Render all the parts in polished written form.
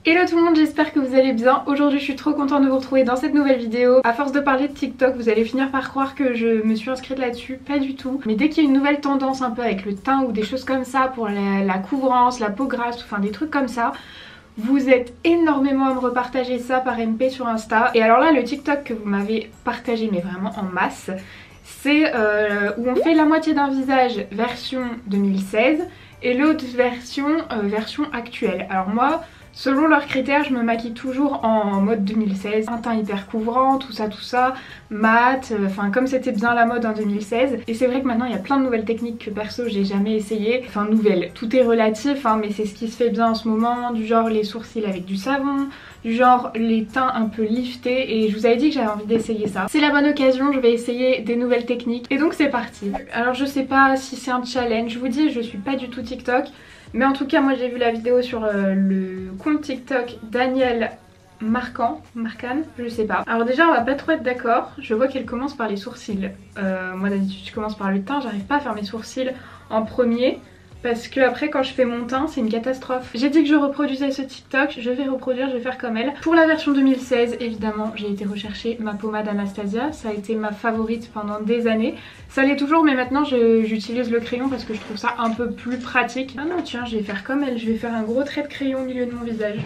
Hello tout le monde, j'espère que vous allez bien. Aujourd'hui je suis trop contente de vous retrouver dans cette nouvelle vidéo. À force de parler de TikTok, vous allez finir par croire que je me suis inscrite là-dessus, pas du tout. Mais dès qu'il y a une nouvelle tendance un peu avec le teint ou des choses comme ça pour la couvrance, la peau grasse, enfin des trucs comme ça, vous êtes énormément à me repartager ça par MP sur Insta. Et alors là le TikTok que vous m'avez partagé mais vraiment en masse, c'est où on fait la moitié d'un visage version 2016 et l'autre version actuelle. Alors moi, selon leurs critères, je me maquille toujours en mode 2016, un teint hyper couvrant, tout ça, mat, enfin comme c'était bien la mode en 2016. Et c'est vrai que maintenant il y a plein de nouvelles techniques que perso j'ai jamais essayé. Enfin nouvelles, tout est relatif hein, mais c'est ce qui se fait bien en ce moment, du genre les sourcils avec du savon, du genre les teints un peu liftés, et je vous avais dit que j'avais envie d'essayer ça. C'est la bonne occasion, je vais essayer des nouvelles techniques et donc c'est parti. Alors je sais pas si c'est un challenge, je vous dis je suis pas du tout TikTok. Mais en tout cas moi j'ai vu la vidéo sur le compte TikTok Daniel Marcan, je sais pas. Alors déjà on va pas trop être d'accord, je vois qu'elle commence par les sourcils. Moi d'habitude je commence par le teint, j'arrive pas à faire mes sourcils en premier. Parce que après quand je fais mon teint c'est une catastrophe. J'ai dit que je reproduisais ce TikTok, je vais reproduire, je vais faire comme elle. Pour la version 2016 évidemment j'ai été rechercher ma pommade Anastasia. Ça a été ma favorite pendant des années. Ça l'est toujours mais maintenant j'utilise le crayon parce que je trouve ça un peu plus pratique. Ah non tiens je vais faire comme elle, je vais faire un gros trait de crayon au milieu de mon visage.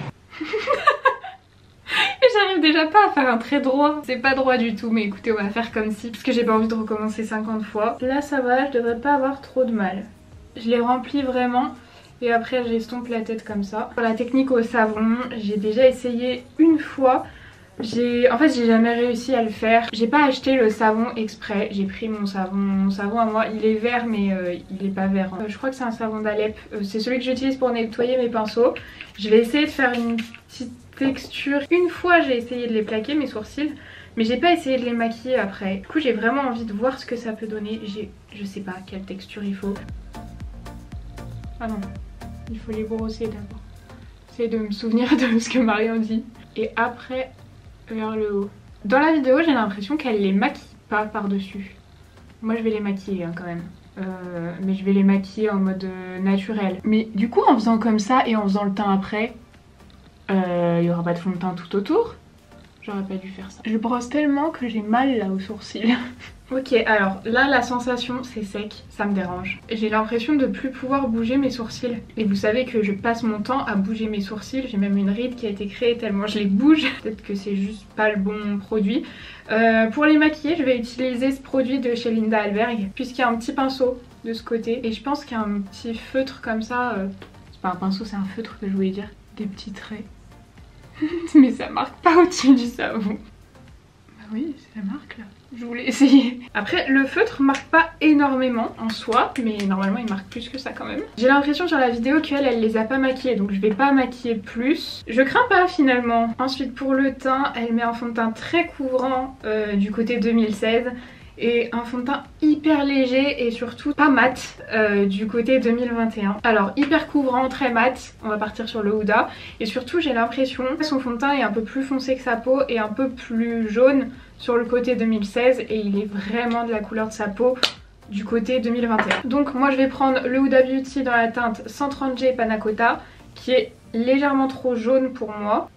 Et j'arrive déjà pas à faire un trait droit. C'est pas droit du tout mais écoutez on va faire comme si. Parce que j'ai pas envie de recommencer 50 fois. Là ça va, je devrais pas avoir trop de mal. Je les remplis vraiment et après j'estompe la tête comme ça. Pour la technique au savon, j'ai déjà essayé une fois. En fait j'ai jamais réussi à le faire. J'ai pas acheté le savon exprès, j'ai pris mon savon à moi. Il est vert mais il est pas vert. Je crois que c'est un savon d'Alep. C'est celui que j'utilise pour nettoyer mes pinceaux. Je vais essayer de faire une petite texture. Une fois j'ai essayé de les plaquer mes sourcils. Mais j'ai pas essayé de les maquiller après. Du coup j'ai vraiment envie de voir ce que ça peut donner. Je sais pas quelle texture il faut. Ah non, il faut les brosser d'abord. J'essaie de me souvenir de ce que Marion dit. Et après, vers le haut. Dans la vidéo, j'ai l'impression qu'elle les maquille pas par-dessus. Moi, je vais les maquiller hein, quand même. Mais je vais les maquiller en mode naturel. Mais du coup, en faisant comme ça et en faisant le teint après, il y aura pas de fond de teint tout autour. J'aurais pas dû faire ça. Je brosse tellement que j'ai mal là aux sourcils. Ok, alors là la sensation c'est sec, ça me dérange. J'ai l'impression de plus pouvoir bouger mes sourcils. Et vous savez que je passe mon temps à bouger mes sourcils. J'ai même une ride qui a été créée tellement je les bouge. Peut-être que c'est juste pas le bon produit. Pour les maquiller, je vais utiliser ce produit de chez Linda Alberg. Puisqu'il y a un petit pinceau de ce côté. Et je pense qu'il y a un petit feutre comme ça. C'est pas un pinceau, c'est un feutre que je voulais dire. Des petits traits. Mais ça marque pas au-dessus du savon. Bah oui, c'est la marque là. Je voulais essayer. Après, le feutre marque pas énormément en soi, mais normalement il marque plus que ça quand même. J'ai l'impression sur la vidéo qu'elle, elle les a pas maquillés, donc je vais pas maquiller plus. Je crains pas finalement. Ensuite pour le teint, elle met un fond de teint très couvrant du côté 2016. Et un fond de teint hyper léger et surtout pas mat du côté 2021. Alors hyper couvrant, très mat, on va partir sur le Huda. Et surtout j'ai l'impression que son fond de teint est un peu plus foncé que sa peau et un peu plus jaune sur le côté 2016. Et il est vraiment de la couleur de sa peau du côté 2021. Donc moi je vais prendre le Huda Beauty dans la teinte 130G Panna Cotta qui est légèrement trop jaune pour moi.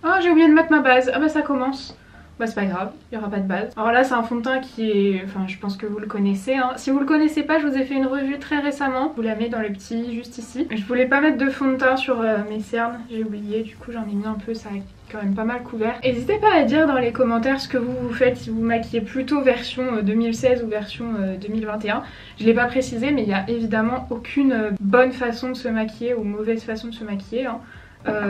Oh j'ai oublié de mettre ma base, ah bah ça commence. Bah c'est pas grave, il n'y aura pas de base. Alors là c'est un fond de teint qui est... Enfin je pense que vous le connaissez hein. Si vous le connaissez pas, je vous ai fait une revue très récemment. Je vous la mets dans le petit juste ici. Je voulais pas mettre de fond de teint sur mes cernes, j'ai oublié. Du coup j'en ai mis un peu, ça a quand même pas mal couvert. N'hésitez pas à dire dans les commentaires ce que vous faites, si vous maquillez plutôt version 2016 ou version 2021. Je l'ai pas précisé mais il n'y a évidemment aucune bonne façon de se maquiller ou mauvaise façon de se maquiller hein.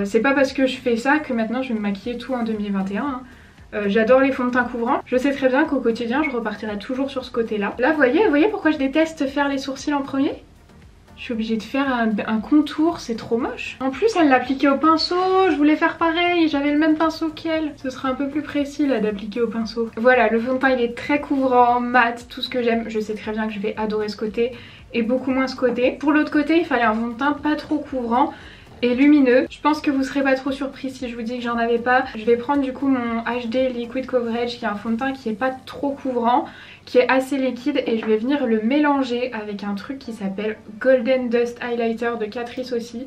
C'est pas parce que je fais ça que maintenant je vais me maquiller tout en 2021 hein. J'adore les fonds de teint couvrants. Je sais très bien qu'au quotidien je repartirai toujours sur ce côté là. Là vous voyez pourquoi je déteste faire les sourcils en premier? Je suis obligée de faire un contour, c'est trop moche. En plus elle l'a appliqué au pinceau, je voulais faire pareil, j'avais le même pinceau qu'elle. Ce sera un peu plus précis là d'appliquer au pinceau. Voilà, le fond de teint il est très couvrant, mat, tout ce que j'aime. Je sais très bien que je vais adorer ce côté et beaucoup moins ce côté. Pour l'autre côté il fallait un fond de teint pas trop couvrant et lumineux. Je pense que vous serez pas trop surpris si je vous dis que j'en avais pas. Je vais prendre du coup mon HD Liquid Coverage qui est un fond de teint qui est pas trop couvrant, qui est assez liquide, et je vais venir le mélanger avec un truc qui s'appelle Golden Dust Highlighter de Catrice aussi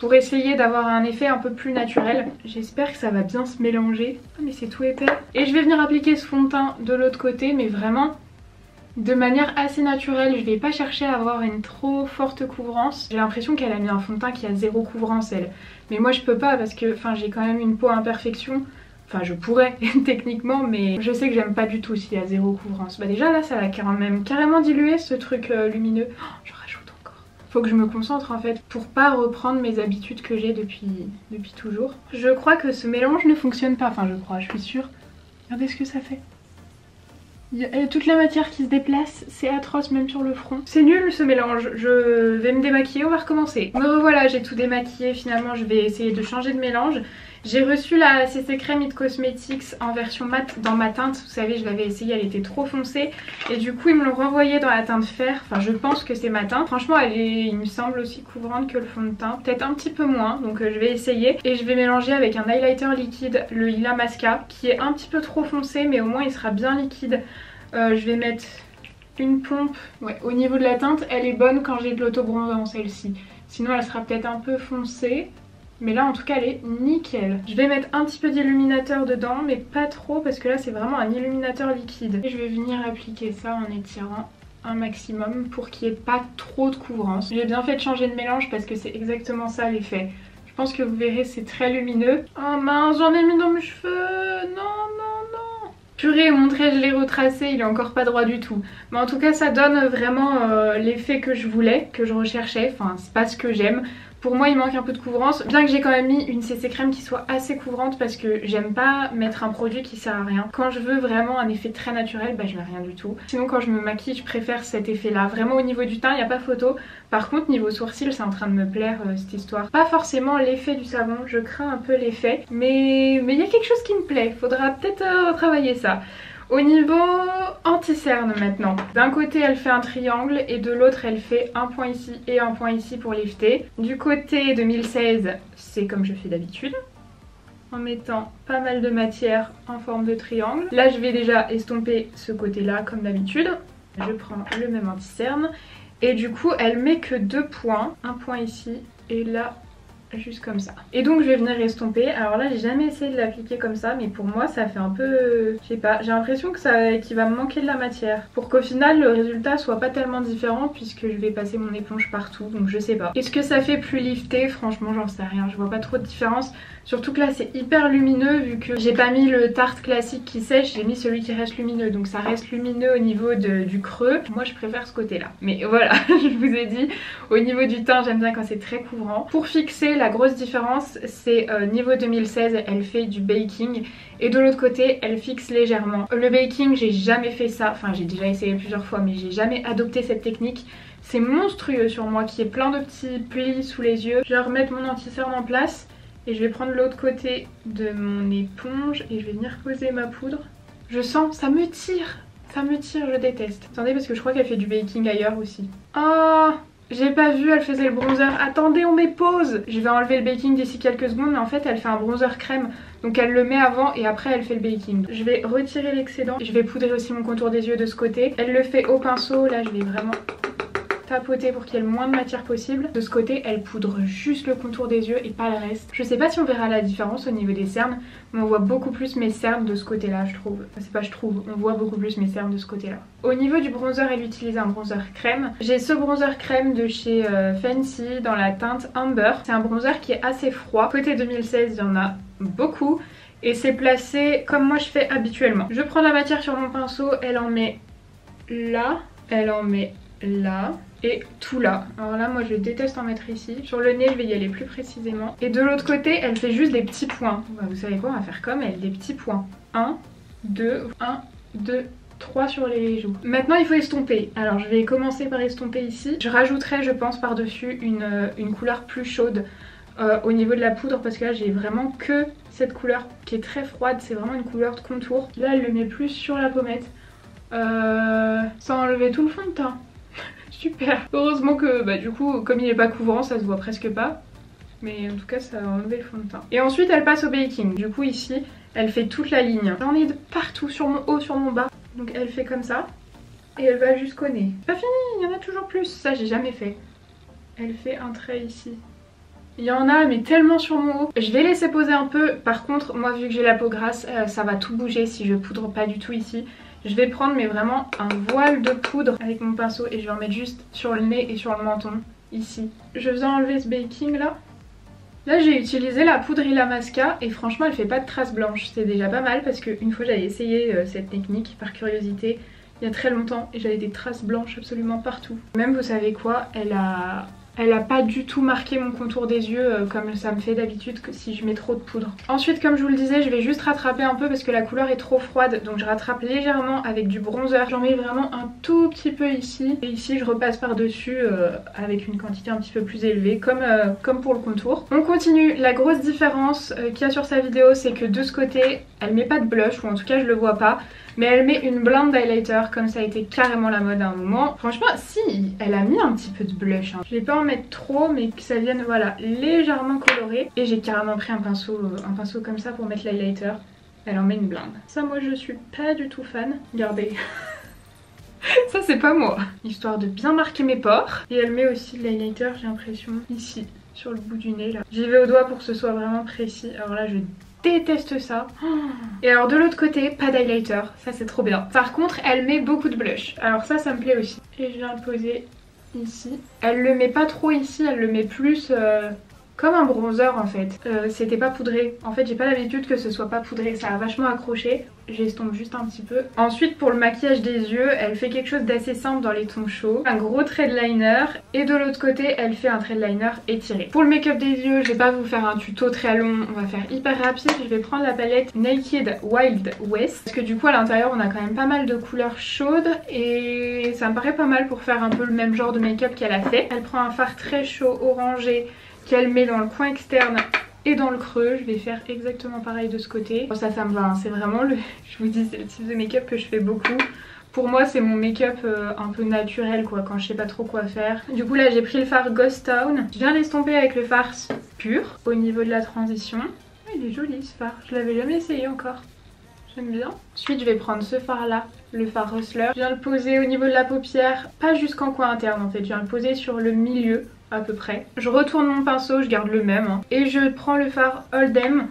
pour essayer d'avoir un effet un peu plus naturel. J'espère que ça va bien se mélanger. Ah mais c'est tout épais. Et je vais venir appliquer ce fond de teint de l'autre côté, mais vraiment de manière assez naturelle. Je vais pas chercher à avoir une trop forte couvrance. J'ai l'impression qu'elle a mis un fond de teint qui a zéro couvrance elle. Mais moi je peux pas parce que j'ai quand même une peau à imperfection. Enfin je pourrais techniquement, mais je sais que j'aime pas du tout s'il y a zéro couvrance. Bah déjà là ça va carrément diluer ce truc lumineux. Oh, je rajoute encore. Faut que je me concentre en fait pour pas reprendre mes habitudes que j'ai depuis toujours. Je crois que ce mélange ne fonctionne pas. Enfin je crois, je suis sûre. Regardez ce que ça fait. Il y a toute la matière qui se déplace, c'est atroce même sur le front. C'est nul ce mélange, je vais me démaquiller, on va recommencer. Me revoilà, j'ai tout démaquillé, finalement je vais essayer de changer de mélange. J'ai reçu la CC Crème It Cosmetics en version mat dans ma teinte, vous savez je l'avais essayée, elle était trop foncée. Et du coup ils me l'ont renvoyée dans la teinte fer, enfin je pense que c'est ma teinte. Franchement il me semble aussi couvrante que le fond de teint, peut-être un petit peu moins, donc je vais essayer. Et je vais mélanger avec un highlighter liquide, le Illamasqua, qui est un petit peu trop foncé mais au moins il sera bien liquide. Je vais mettre une pompe. Ouais, au niveau de la teinte, elle est bonne quand j'ai de l'auto-bronzant celle-ci. Sinon elle sera peut-être un peu foncée. Mais là en tout cas elle est nickel. Je vais mettre un petit peu d'illuminateur dedans mais pas trop parce que là c'est vraiment un illuminateur liquide. Et je vais venir appliquer ça en étirant un maximum pour qu'il n'y ait pas trop de couvrance. J'ai bien fait de changer de mélange parce que c'est exactement ça l'effet. Je pense que vous verrez c'est très lumineux. Oh mince, j'en ai mis dans mes cheveux. Non. Purée, mon trait je l'ai retracé, il est encore pas droit du tout. Mais en tout cas ça donne vraiment l'effet que je voulais, que je recherchais. Enfin c'est pas ce que j'aime. Pour moi il manque un peu de couvrance, bien que j'ai quand même mis une CC crème qui soit assez couvrante parce que j'aime pas mettre un produit qui sert à rien. Quand je veux vraiment un effet très naturel, bah je mets rien du tout. Sinon quand je me maquille je préfère cet effet là. Vraiment au niveau du teint il n'y a pas photo. Par contre niveau sourcils c'est en train de me plaire cette histoire. Pas forcément l'effet du savon, je crains un peu l'effet. Mais il y a quelque chose qui me plaît, faudra peut-être retravailler ça. Au niveau anti-cerne maintenant, d'un côté elle fait un triangle et de l'autre elle fait un point ici et un point ici pour lifter. Du côté 2016 c'est comme je fais d'habitude, en mettant pas mal de matière en forme de triangle. Là je vais déjà estomper ce côté là comme d'habitude. Je prends le même anti-cerne et du coup elle met que 2 points, un point ici et là juste comme ça. Et donc je vais venir estomper. Alors là j'ai jamais essayé de l'appliquer comme ça mais pour moi ça fait un peu, je sais pas, j'ai l'impression que qu'il va me manquer de la matière. Pour qu'au final le résultat soit pas tellement différent puisque je vais passer mon éponge partout, donc je sais pas. Est-ce que ça fait plus lifté? Franchement j'en sais rien, je vois pas trop de différence. Surtout que là c'est hyper lumineux vu que j'ai pas mis le Tarte classique qui sèche, j'ai mis celui qui reste lumineux. Donc ça reste lumineux au niveau du creux. Moi je préfère ce côté là. Mais voilà, je vous ai dit, au niveau du teint j'aime bien quand c'est très couvrant. Pour fixer la grosse différence c'est niveau 2016 elle fait du baking et de l'autre côté elle fixe légèrement. Le baking j'ai jamais fait ça, enfin j'ai déjà essayé plusieurs fois mais j'ai jamais adopté cette technique. C'est monstrueux sur moi qui est plein de petits plis sous les yeux. Je vais remettre mon anti-cerne en place. Et je vais prendre l'autre côté de mon éponge et je vais venir poser ma poudre. Je sens, ça me tire, je déteste. Attendez parce que je crois qu'elle fait du baking ailleurs aussi. Oh, j'ai pas vu, elle faisait le bronzer. Attendez, on met pause. Je vais enlever le baking d'ici quelques secondes mais en fait elle fait un bronzer crème. Donc elle le met avant et après elle fait le baking. Je vais retirer l'excédent. Je vais poudrer aussi mon contour des yeux de ce côté. Elle le fait au pinceau, là je vais vraiment tapoter pour qu'il y ait le moins de matière possible. De ce côté elle poudre juste le contour des yeux et pas le reste. Je sais pas si on verra la différence au niveau des cernes, mais on voit beaucoup plus mes cernes de ce côté là je trouve. Enfin, c'est pas je trouve, on voit beaucoup plus mes cernes de ce côté là. Au niveau du bronzer elle utilise un bronzer crème. J'ai ce bronzer crème de chez Fancy dans la teinte Amber. C'est un bronzer qui est assez froid. Côté 2016 il y en a beaucoup et c'est placé comme moi je fais habituellement. Je prends la matière sur mon pinceau, elle en met là, elle en met là et tout là. Alors là moi je déteste en mettre ici. Sur le nez je vais y aller plus précisément. Et de l'autre côté elle fait juste des petits points. Bah, vous savez quoi, on va faire comme elle, des petits points. 1, 2, 1, 2, 3 sur les joues. Maintenant il faut estomper. Alors je vais commencer par estomper ici. Je rajouterai je pense par dessus une couleur plus chaude au niveau de la poudre parce que là j'ai vraiment que cette couleur qui est très froide. C'est vraiment une couleur de contour. Là elle le met plus sur la pommette sans enlever tout le fond de teint. Super. Heureusement que bah, du coup comme il est pas couvrant ça se voit presque pas. Mais en tout cas ça a enlevé le fond de teint. Et ensuite elle passe au baking. Du coup ici elle fait toute la ligne. J'en ai de partout sur mon haut, sur mon bas. Donc elle fait comme ça. Et elle va jusqu'au nez. Pas fini, il y en a toujours plus. Ça j'ai jamais fait. Elle fait un trait ici. Il y en a mais tellement sur mon haut. Je vais laisser poser un peu. Par contre moi vu que j'ai la peau grasse ça va tout bouger si je poudre pas du tout ici. Je vais prendre mais vraiment un voile de poudre avec mon pinceau et je vais en mettre juste sur le nez et sur le menton ici. Je vais enlever ce baking là. Là j'ai utilisé la poudre Illamasqua et franchement elle fait pas de traces blanches, c'est déjà pas mal parce qu'une fois j'avais essayé cette technique par curiosité il y a très longtemps et j'avais des traces blanches absolument partout. Même vous savez quoi, elle a pas du tout marqué mon contour des yeux comme ça me fait d'habitude que si je mets trop de poudre. Ensuite comme je vous le disais je vais juste rattraper un peu parce que la couleur est trop froide donc je rattrape légèrement avec du bronzer. J'en mets vraiment un tout petit peu ici et ici je repasse par dessus avec une quantité un petit peu plus élevée comme pour le contour. On continue. La grosse différence qu'il y a sur sa vidéo c'est que de ce côté elle met pas de blush ou en tout cas je le vois pas. Mais elle met une blonde highlighter comme ça a été carrément la mode à un moment. Franchement si, elle a mis un petit peu de blush. Hein. Je vais pas en mettre trop mais que ça vienne voilà légèrement coloré. Et j'ai carrément pris un pinceau comme ça pour mettre l'highlighter. Elle en met une blinde. Ça moi je suis pas du tout fan. Regardez. Ça c'est pas moi. Histoire de bien marquer mes pores. Et elle met aussi de l'highlighter j'ai l'impression ici sur le bout du nez là. J'y vais au doigt pour que ce soit vraiment précis. Alors là je déteste ça. Et alors de l'autre côté, pas d'highlighter, ça c'est trop bien. Par contre, elle met beaucoup de blush. Alors ça me plaît aussi. Et je viens le poser ici. Elle le met pas trop ici, elle le met plus comme un bronzer en fait. C'était pas poudré. En fait, j'ai pas l'habitude que ce soit pas poudré. Ça a vachement accroché. J'estompe juste un petit peu. Ensuite, pour le maquillage des yeux, elle fait quelque chose d'assez simple dans les tons chauds. Un gros trait de liner. Et de l'autre côté, elle fait un trait de liner étiré. Pour le make-up des yeux, je vais pas vous faire un tuto très long. On va faire hyper rapide. Je vais prendre la palette Naked Wild West. Parce que du coup, à l'intérieur, on a quand même pas mal de couleurs chaudes. Et ça me paraît pas mal pour faire un peu le même genre de make-up qu'elle a fait. Elle prend un fard très chaud orangé qu'elle met dans le coin externe et dans le creux. Je vais faire exactement pareil de ce côté. Bon, ça me va, hein. C'est vraiment le... Je vous dis, c'est le type de make-up que je fais beaucoup. Pour moi, c'est mon make-up un peu naturel quoi, quand je sais pas trop quoi faire. Du coup là, j'ai pris le fard Ghost Town. Je viens l'estomper avec le fard pur au niveau de la transition. Oh, il est joli ce fard, je l'avais jamais essayé encore. J'aime bien. Ensuite, je vais prendre ce fard là, le fard Hustler. Je viens le poser au niveau de la paupière, pas jusqu'en coin interne en fait. Je viens le poser sur le milieu à peu près. Je retourne mon pinceau, je garde le même. Hein. Et je prends le fard Hold'em.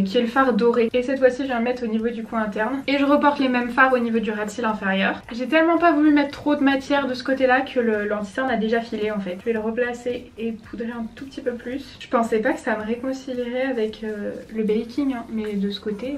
Qui est le fard doré. Et cette fois-ci je viens le mettre au niveau du coin interne. Et je reporte les mêmes fards au niveau du ras de cils inférieur. J'ai tellement pas voulu mettre trop de matière de ce côté là que l'anti-cerne a déjà filé en fait. Je vais le replacer et poudrer un tout petit peu plus. Je pensais pas que ça me réconcilierait avec le baking hein, mais de ce côté...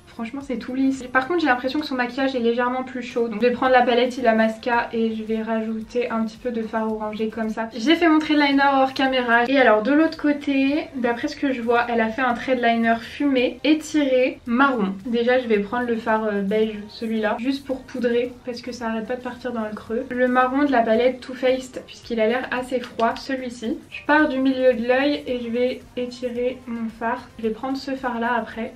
Franchement c'est tout lisse. Par contre j'ai l'impression que son maquillage est légèrement plus chaud. Donc je vais prendre la palette Illamasqua et je vais rajouter un petit peu de fard orangé comme ça. J'ai fait mon trait de liner hors caméra. Et alors de l'autre côté, d'après ce que je vois, elle a fait un trait de liner fumé, étiré, marron. Déjà je vais prendre le fard beige, celui-là, juste pour poudrer parce que ça arrête pas de partir dans le creux. Le marron de la palette Too Faced puisqu'il a l'air assez froid, celui-ci. Je pars du milieu de l'œil et je vais étirer mon fard. Je vais prendre ce fard là après.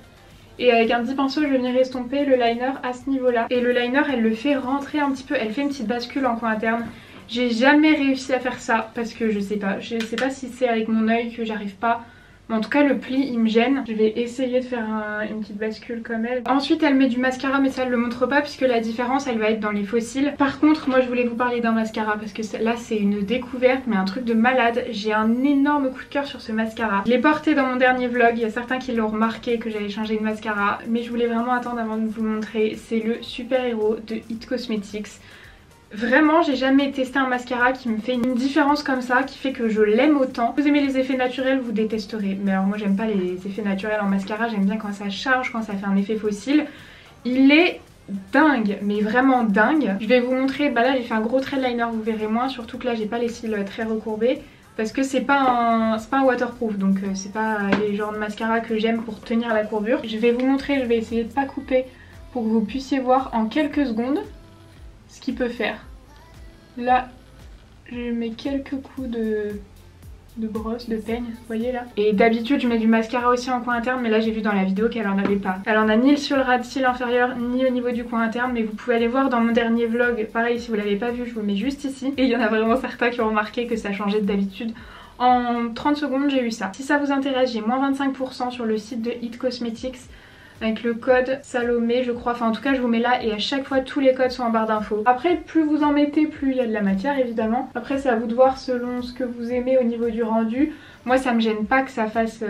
Et avec un petit pinceau je vais venir estomper le liner à ce niveau là. Et le liner elle le fait rentrer un petit peu, elle fait une petite bascule en coin interne. J'ai jamais réussi à faire ça parce que je sais pas si c'est avec mon œil que j'arrive pas. Mais en tout cas le pli il me gêne. Je vais essayer de faire une petite bascule comme elle. Ensuite elle met du mascara mais ça elle le montre pas puisque la différence elle va être dans les faux cils. Par contre moi je voulais vous parler d'un mascara parce que là c'est une découverte mais un truc de malade. J'ai un énorme coup de cœur sur ce mascara. Je l'ai porté dans mon dernier vlog, il y a certains qui l'ont remarqué que j'avais changé de mascara. Mais je voulais vraiment attendre avant de vous le montrer. C'est le Super Hero de It Cosmetics. Vraiment j'ai jamais testé un mascara qui me fait une différence comme ça, qui fait que je l'aime autant. Si vous aimez les effets naturels vous détesterez. Mais alors moi j'aime pas les effets naturels en mascara, j'aime bien quand ça charge, quand ça fait un effet fossile. Il est dingue, mais vraiment dingue. Je vais vous montrer, bah là j'ai fait un gros trait de liner, vous verrez moins, surtout que là j'ai pas les cils très recourbés. Parce que c'est pas un waterproof, donc c'est pas les genres de mascara que j'aime pour tenir la courbure. Je vais vous montrer, je vais essayer de pas couper pour que vous puissiez voir en quelques secondes ce qu'il peut faire. Là je mets quelques coups de brosse, de peigne, vous voyez là. Et d'habitude je mets du mascara aussi en coin interne mais là j'ai vu dans la vidéo qu'elle en avait pas. Elle en a ni sur le ras de cils inférieur ni au niveau du coin interne, mais vous pouvez aller voir dans mon dernier vlog. Pareil si vous l'avez pas vu je vous le mets juste ici. Et il y en a vraiment certains qui ont remarqué que ça changeait d'habitude. En 30 secondes j'ai eu ça. Si ça vous intéresse j'ai moins 25% sur le site de It Cosmetics. Avec le code Salomé je crois, enfin en tout cas je vous mets là et à chaque fois tous les codes sont en barre d'infos. Après plus vous en mettez plus il y a de la matière évidemment. Après c'est à vous de voir selon ce que vous aimez au niveau du rendu. Moi ça me gêne pas que ça fasse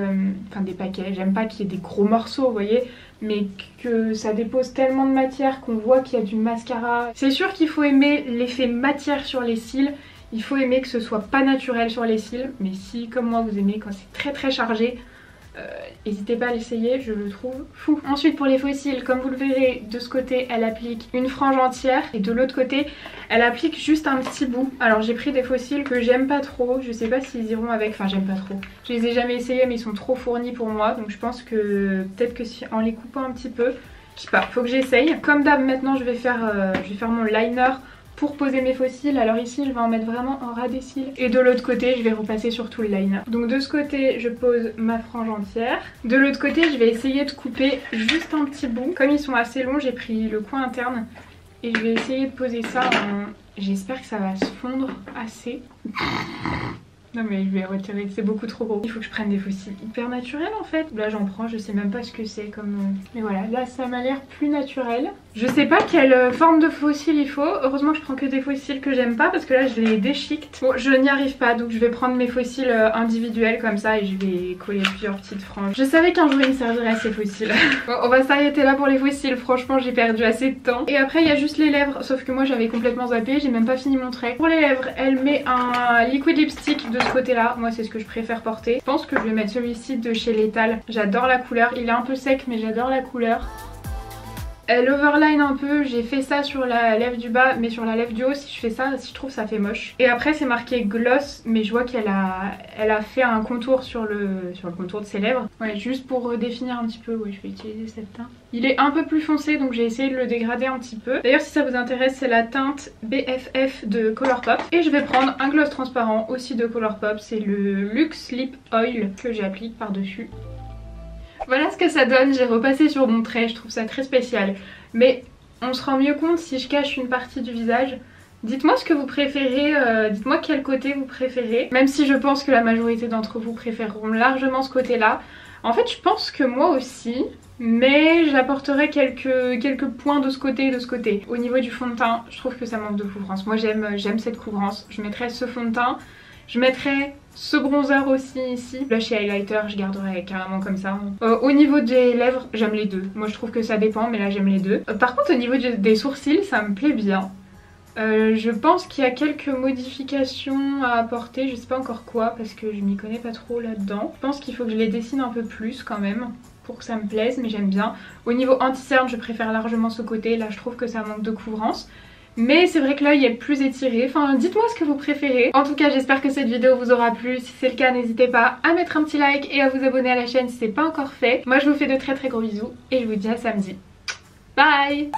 enfin des paquets, j'aime pas qu'il y ait des gros morceaux vous voyez, mais que ça dépose tellement de matière qu'on voit qu'il y a du mascara. C'est sûr qu'il faut aimer l'effet matière sur les cils, il faut aimer que ce soit pas naturel sur les cils, mais si comme moi vous aimez quand c'est très chargé, n'hésitez pas à l'essayer, je le trouve fou. Ensuite pour les faux cils, comme vous le verrez, de ce côté elle applique une frange entière et de l'autre côté elle applique juste un petit bout. Alors j'ai pris des faux cils que j'aime pas trop, je sais pas s'ils iront avec, enfin j'aime pas trop. Je les ai jamais essayés mais ils sont trop fournis pour moi, donc je pense que peut-être que si en les coupant un petit peu, je sais pas, faut que j'essaye. Comme d'hab maintenant je vais faire mon liner pour poser mes faux cils. Alors ici je vais en mettre vraiment en ras des cils et de l'autre côté je vais repasser sur tout le liner. Donc de ce côté je pose ma frange entière, de l'autre côté je vais essayer de couper juste un petit bout. Comme ils sont assez longs j'ai pris le coin interne et je vais essayer de poser ça en... J'espère que ça va se fondre assez. Non mais je vais retirer, c'est beaucoup trop gros. Il faut que je prenne des faux cils hyper naturels en fait. Là j'en prends, je sais même pas ce que c'est comme... Mais voilà, là ça m'a l'air plus naturel. Je sais pas quelle forme de faux cils il faut. Heureusement que je prends que des faux cils que j'aime pas parce que là je les déchiquete. Bon, je n'y arrive pas donc je vais prendre mes faux cils individuels comme ça et je vais coller plusieurs petites franges. Je savais qu'un jour il me servirait ces faux cils. Bon, on va s'arrêter là pour les faux cils. Franchement j'ai perdu assez de temps. Et après il y a juste les lèvres, sauf que moi j'avais complètement zappé, j'ai même pas fini mon trait. Pour les lèvres, elle met un liquid lipstick de ce côté là. Moi c'est ce que je préfère porter. Je pense que je vais mettre celui-ci de chez Lethal. J'adore la couleur, il est un peu sec mais j'adore la couleur. Elle overline un peu, j'ai fait ça sur la lèvre du bas mais sur la lèvre du haut si je fais ça, je trouve ça fait moche. Et après c'est marqué gloss mais je vois qu'elle a fait un contour sur le contour de ses lèvres. Ouais, juste pour redéfinir un petit peu, ouais, je vais utiliser cette teinte. Il est un peu plus foncé donc j'ai essayé de le dégrader un petit peu. D'ailleurs si ça vous intéresse c'est la teinte BFF de Colourpop. Et je vais prendre un gloss transparent aussi de Colourpop, c'est le Luxe Lip Oil que j'applique par dessus. Voilà ce que ça donne, j'ai repassé sur mon trait, je trouve ça très spécial. Mais on se rend mieux compte si je cache une partie du visage. Dites-moi ce que vous préférez, dites-moi quel côté vous préférez. Même si je pense que la majorité d'entre vous préféreront largement ce côté-là. En fait je pense que moi aussi, mais j'apporterai quelques points de ce côté et de ce côté. Au niveau du fond de teint, je trouve que ça manque de couvrance. Moi j'aime cette couvrance, je mettrai ce fond de teint. Je mettrai ce bronzer aussi ici. Blush et highlighter je garderai carrément comme ça. Au niveau des lèvres j'aime les deux. Moi je trouve que ça dépend mais là j'aime les deux. Par contre au niveau des sourcils ça me plaît bien. Je pense qu'il y a quelques modifications à apporter. Je sais pas encore quoi parce que je m'y connais pas trop là-dedans. Je pense qu'il faut que je les dessine un peu plus quand même pour que ça me plaise mais j'aime bien. Au niveau anti-cerne je préfère largement ce côté. Là je trouve que ça manque de couvrance. Mais c'est vrai que l'œil est plus étiré, enfin dites-moi ce que vous préférez. En tout cas j'espère que cette vidéo vous aura plu, si c'est le cas n'hésitez pas à mettre un petit like et à vous abonner à la chaîne si c'est pas encore fait. Moi je vous fais de très gros bisous et je vous dis à samedi. Bye.